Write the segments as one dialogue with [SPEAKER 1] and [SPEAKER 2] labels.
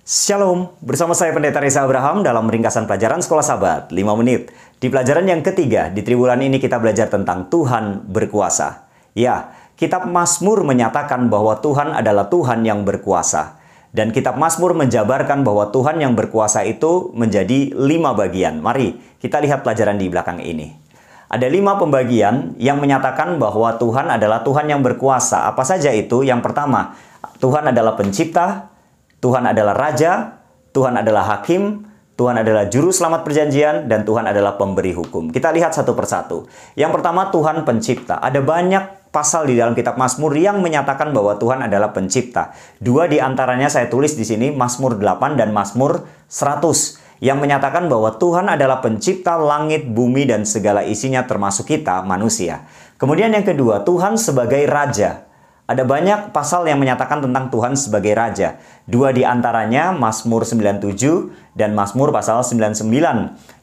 [SPEAKER 1] Shalom, bersama saya Pendeta Reza Abraham dalam ringkasan pelajaran Sekolah Sabat 5 menit. Di pelajaran yang ketiga, di triwulan ini kita belajar tentang Tuhan berkuasa. Ya, kitab Mazmur menyatakan bahwa Tuhan adalah Tuhan yang berkuasa. Dan kitab Mazmur menjabarkan bahwa Tuhan yang berkuasa itu menjadi 5 bagian. Mari kita lihat pelajaran di belakang ini. Ada 5 pembagian yang menyatakan bahwa Tuhan adalah Tuhan yang berkuasa. Apa saja itu? Yang pertama, Tuhan adalah pencipta, Tuhan adalah Raja, Tuhan adalah Hakim, Tuhan adalah Juru Selamat Perjanjian, dan Tuhan adalah Pemberi Hukum. Kita lihat satu persatu. Yang pertama, Tuhan Pencipta. Ada banyak pasal di dalam kitab Mazmur yang menyatakan bahwa Tuhan adalah pencipta. 2 di antaranya saya tulis di sini, Mazmur 8 dan Mazmur 100. Yang menyatakan bahwa Tuhan adalah pencipta langit, bumi, dan segala isinya termasuk kita, manusia. Kemudian yang kedua, Tuhan sebagai Raja. Ada banyak pasal yang menyatakan tentang Tuhan sebagai Raja. 2 di antaranya Mazmur 97 dan Mazmur pasal 99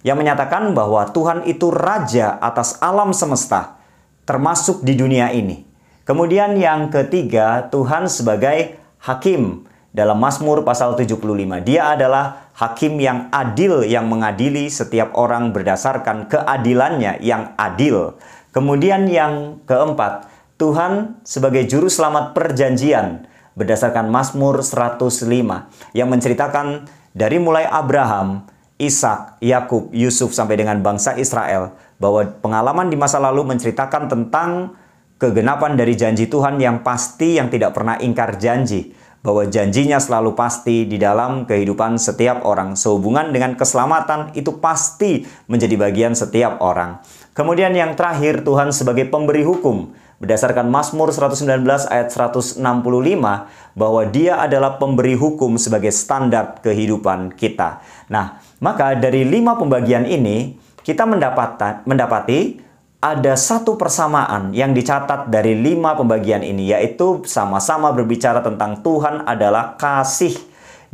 [SPEAKER 1] yang menyatakan bahwa Tuhan itu Raja atas alam semesta, termasuk di dunia ini. Kemudian yang ketiga, Tuhan sebagai Hakim. Dalam Mazmur pasal 75, Dia adalah Hakim yang adil, yang mengadili setiap orang berdasarkan keadilannya yang adil. Kemudian yang keempat, Tuhan sebagai Juru Selamat Perjanjian berdasarkan Mazmur 105 yang menceritakan dari mulai Abraham, Ishak, Yakub, Yusuf sampai dengan bangsa Israel, bahwa pengalaman di masa lalu menceritakan tentang kegenapan dari janji Tuhan yang pasti, yang tidak pernah ingkar janji, bahwa janjinya selalu pasti di dalam kehidupan setiap orang. Sehubungan dengan keselamatan itu pasti menjadi bagian setiap orang. Kemudian yang terakhir, Tuhan sebagai Pemberi Hukum berdasarkan Mazmur 119 ayat 165 bahwa Dia adalah pemberi hukum sebagai standar kehidupan kita. Nah, maka dari 5 pembagian ini kita mendapati ada satu persamaan yang dicatat dari 5 pembagian ini, yaitu sama-sama berbicara tentang Tuhan adalah kasih.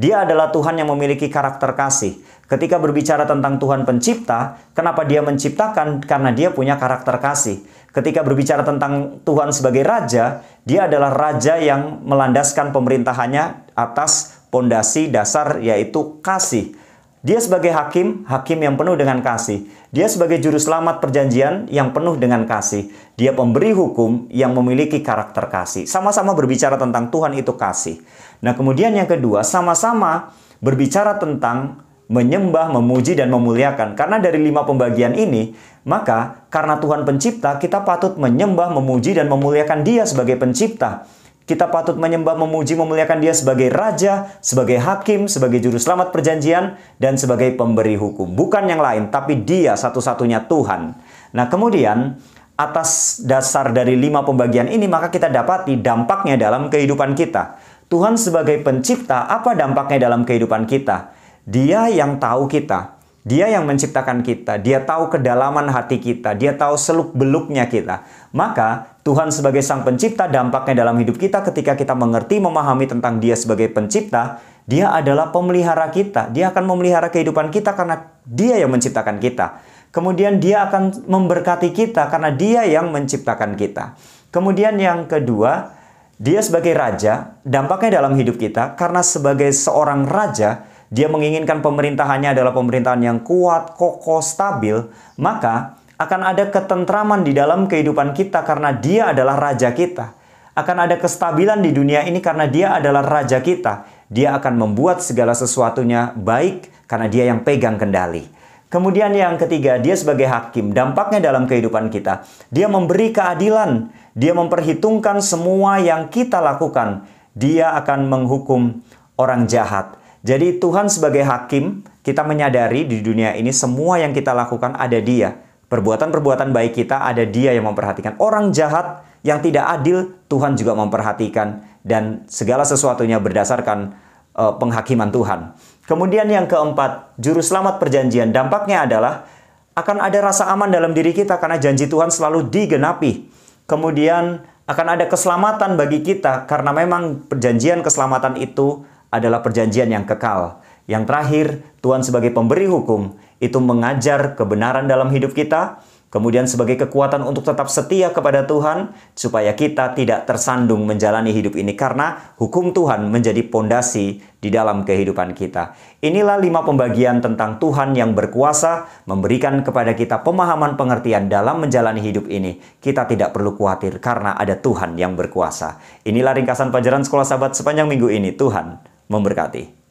[SPEAKER 1] Dia adalah Tuhan yang memiliki karakter kasih. Ketika berbicara tentang Tuhan pencipta, kenapa Dia menciptakan? Karena Dia punya karakter kasih. Ketika berbicara tentang Tuhan sebagai Raja, Dia adalah Raja yang melandaskan pemerintahannya atas pondasi dasar yaitu kasih. Dia sebagai Hakim, Hakim yang penuh dengan kasih. Dia sebagai Juru Selamat Perjanjian yang penuh dengan kasih. Dia Pemberi Hukum yang memiliki karakter kasih. Sama-sama berbicara tentang Tuhan itu kasih. Nah, kemudian yang kedua, sama-sama berbicara tentang menyembah, memuji, dan memuliakan. Karena dari 5 pembagian ini, maka karena Tuhan pencipta, kita patut menyembah, memuji, dan memuliakan Dia sebagai pencipta. Kita patut menyembah, memuji, memuliakan Dia sebagai Raja, sebagai Hakim, sebagai Juru Selamat Perjanjian, dan sebagai Pemberi Hukum. Bukan yang lain, tapi Dia satu-satunya Tuhan. Nah, kemudian atas dasar dari 5 pembagian ini, maka kita dapati dampaknya dalam kehidupan kita. Tuhan sebagai pencipta, apa dampaknya dalam kehidupan kita? Dia yang tahu kita, Dia yang menciptakan kita, Dia tahu kedalaman hati kita, Dia tahu seluk-beluknya kita. Maka Tuhan sebagai Sang Pencipta, dampaknya dalam hidup kita ketika kita mengerti, memahami tentang Dia sebagai pencipta, Dia adalah pemelihara kita. Dia akan memelihara kehidupan kita karena Dia yang menciptakan kita. Kemudian Dia akan memberkati kita karena Dia yang menciptakan kita. Kemudian yang kedua, Dia sebagai Raja, dampaknya dalam hidup kita karena sebagai seorang Raja, Dia menginginkan pemerintahannya adalah pemerintahan yang kuat, kokoh, stabil, maka akan ada ketentraman di dalam kehidupan kita karena Dia adalah Raja kita. Akan ada kestabilan di dunia ini karena Dia adalah Raja kita. Dia akan membuat segala sesuatunya baik karena Dia yang pegang kendali. Kemudian yang ketiga, Dia sebagai Hakim, dampaknya dalam kehidupan kita. Dia memberi keadilan, Dia memperhitungkan semua yang kita lakukan. Dia akan menghukum orang jahat. Jadi Tuhan sebagai Hakim, kita menyadari di dunia ini semua yang kita lakukan ada Dia. Perbuatan-perbuatan baik kita ada Dia yang memperhatikan. Orang jahat yang tidak adil, Tuhan juga memperhatikan. Dan segala sesuatunya berdasarkan penghakiman Tuhan. Kemudian yang keempat, Juru Selamat Perjanjian. Dampaknya adalah akan ada rasa aman dalam diri kita karena janji Tuhan selalu digenapi. Kemudian akan ada keselamatan bagi kita karena memang perjanjian keselamatan itu adalah perjanjian yang kekal. Yang terakhir, Tuhan sebagai Pemberi Hukum itu mengajar kebenaran dalam hidup kita. kemudian sebagai kekuatan untuk tetap setia kepada Tuhan, supaya kita tidak tersandung menjalani hidup ini, karena hukum Tuhan menjadi pondasi di dalam kehidupan kita. Inilah 5 pembagian tentang Tuhan yang berkuasa, memberikan kepada kita pemahaman pengertian dalam menjalani hidup ini. Kita tidak perlu khawatir karena ada Tuhan yang berkuasa. Inilah ringkasan pelajaran Sekolah Sahabat sepanjang minggu ini. Tuhan memberkati.